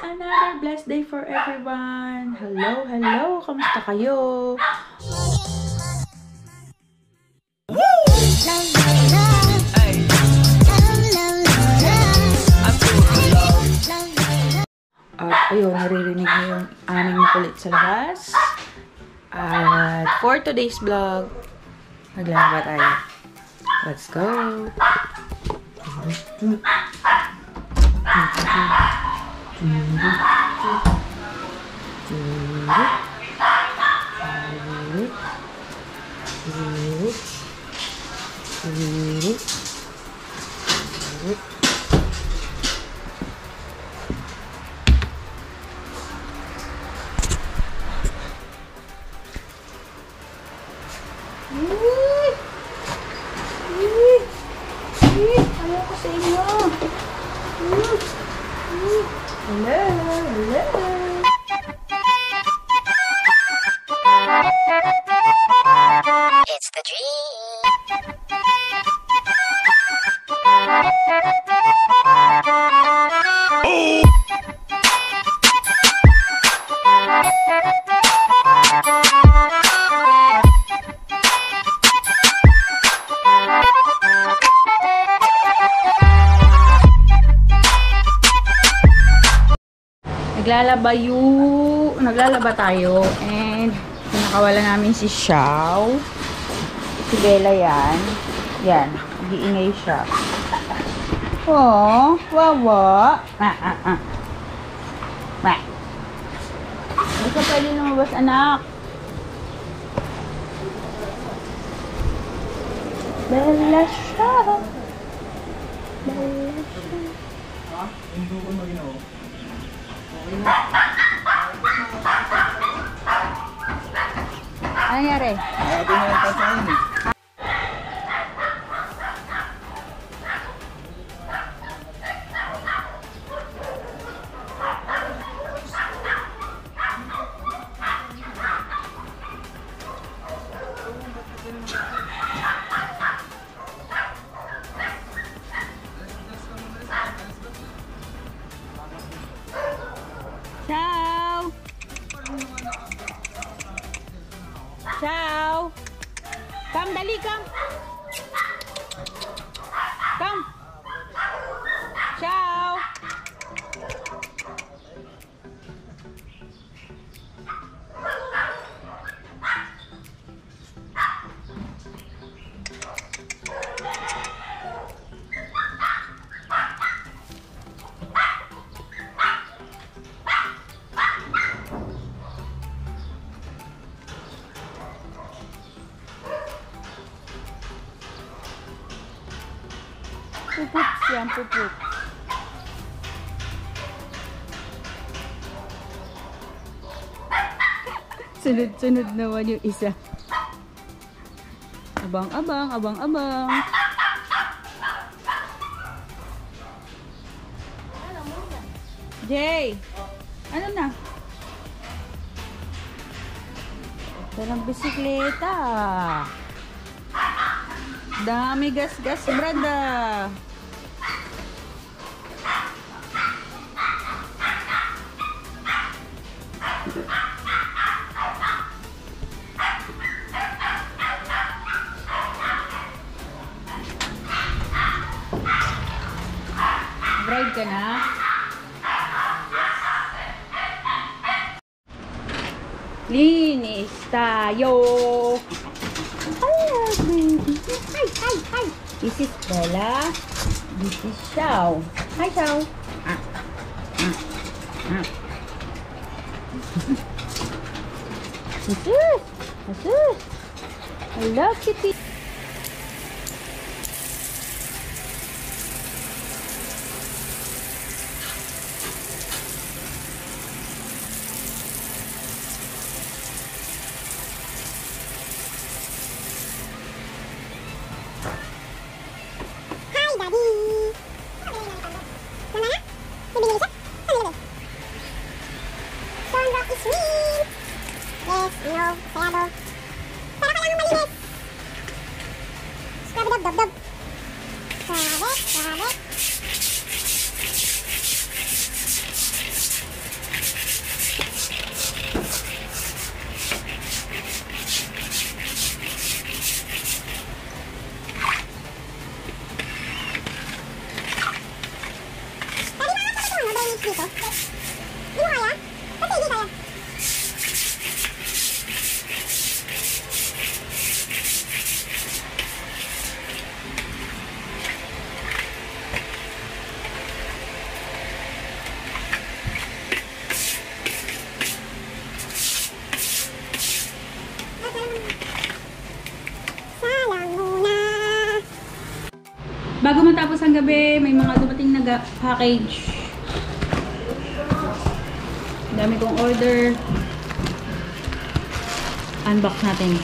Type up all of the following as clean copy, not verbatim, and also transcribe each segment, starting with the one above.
Another blessed day for everyone. Hello, hello. Kamusta kayo? At ayun, naririnig niyo yung aming makulit sa labas. At for today's vlog, maglaba tayo. Let's go! Ayoko sa inyo. Hello, hello. It's the dream. Naglalaba tayo and nakawala namin si Xiao. Si Bella yan. Yan, nag-iingay siya. Oh, wawa. Hindi ka pwede lumabas, anak. Bella Xiao. Bella Xiao. Ha? Hindi ko maginaw. Ano nangyari? Ito na yung pasahin eh. Ciao! Ciao! Come, dali, come! Come! Ciao! Pupup siyang pupup. Sunod-sunod naman yung isa. Abang-abang, abang-abang. Jay! Ano na? Parang bisikleta. Dami gas-gas, brada. Drive ka na? Linis tayo. Hello, baby. Hi, hi, hi. This is Bella. This is Xiao. Hi, Xiao. Jesus. Jesus. Hello, kitty. Dab-dab. Grabe, grabe. dito. Hindi mo kaya? Kasi hindi kaya. Salang muna. Bago matapos ang gabi, may mga dumating na package. Dami kong order. Unbox natin.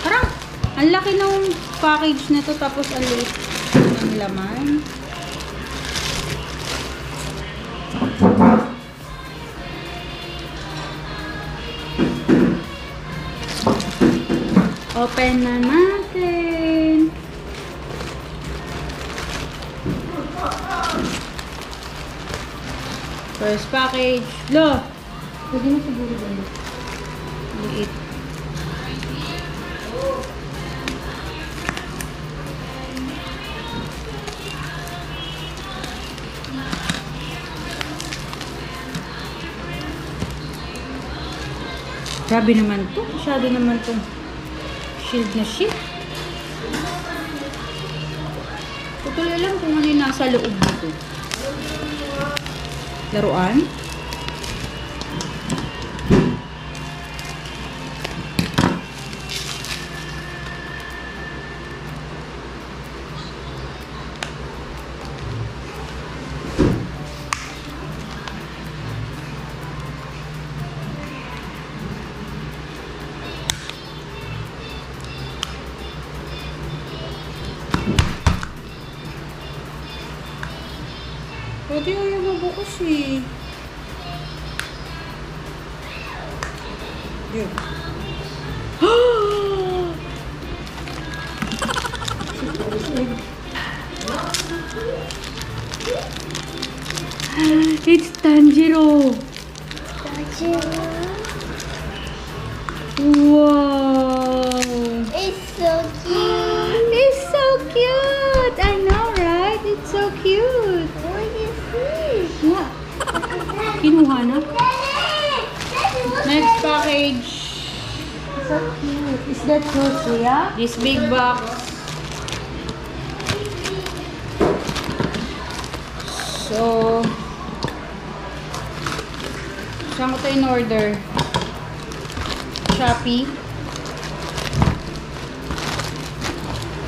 Parang, ang laki ng package nito tapos ang liit ng laman. Open na natin. First package. Lo! Pwede na siguro ba yun? Liit. Grabe naman to. Masyado naman tong shield na shit. Tutuloy lang kung ano yung nasa loob dito. Laruan. Pwede ayaw mabukas eh. Yun. It's Tanjiro. Wow. It's so cute. It's so cute. I know, right? It's so cute. What is this? What? Kinuha na? Next package. So cute. Is that Joshua? This big box. So, saan ko ito in-order? Shopee.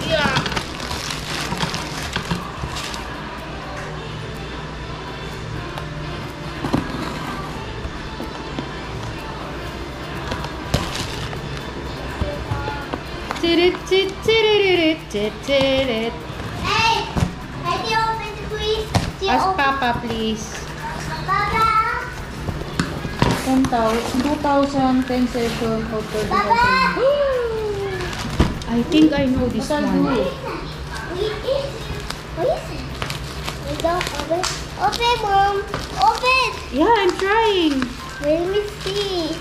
Yeah. Hey! Can you open the please? Ask Papa, please. Papa! 2,000 pen session for 30,000. Papa! I think I know this What one. is it? What is it? We don't open. Open, Mom. Open. Yeah, I'm trying. Let me see.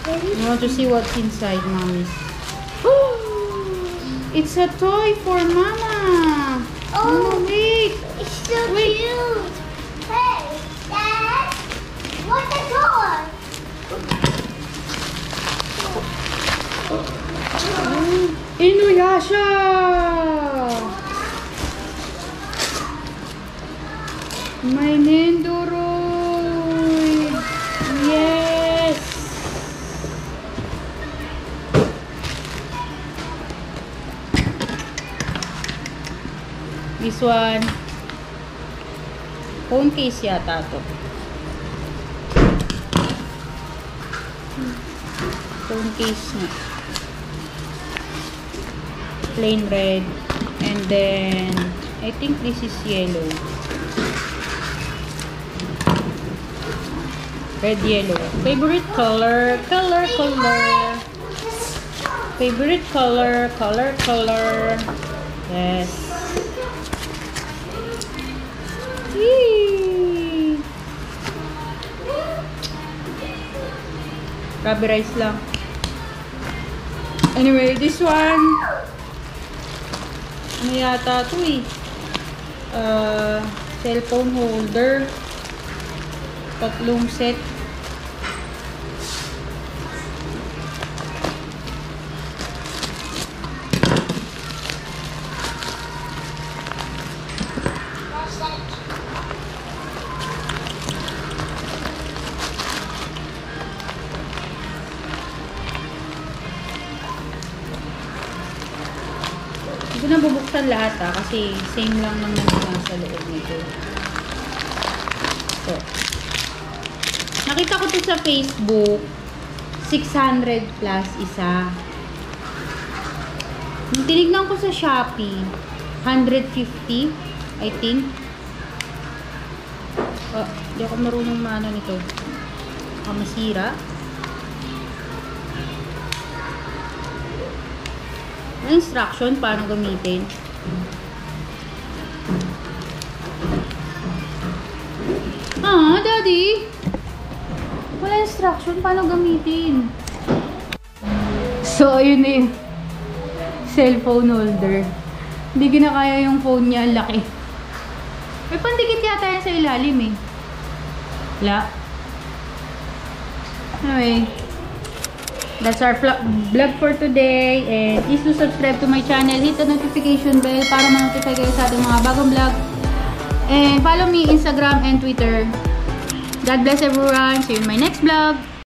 I want to see what's inside, mommy. It's a toy for Mama. Oh. Wait. It's so Wait. cute. Hey, Dad. What's the toy? Inuyasha. My Nendoroid. Yes. This one. Phone case yata to. Phone case na. Plain red. And then, I think this is yellow. Red, yellow. Favorite color. Color. Favorite color. Color. Yes. Yee! Grabe rice lang. Anyway, this one. Ano yata ito eh? Cellphone holder. Tatlong set. Hindi ko na bubuksan lahat kasi same lang naman yung nasa loob nito. So, nakita ko to sa Facebook, 600 plus isa. Nung tinignan ko sa Shopee, 150, I think. Hindi ako marunong maano nito. Baka masira. May instruction paano gamitin. Daddy! Wala instruction paano gamitin. So, yun na yung cellphone holder. Hindi ginakaya yung phone niya, ang laki. May pandikit yata yan sa ilalim eh. Wala. Anyway, that's our vlog for today. And please do subscribe to my channel. Hit the notification bell para ma-notify kayo sa ating mga bagong vlog. And follow me Instagram and Twitter. God bless everyone. See you in my next vlog.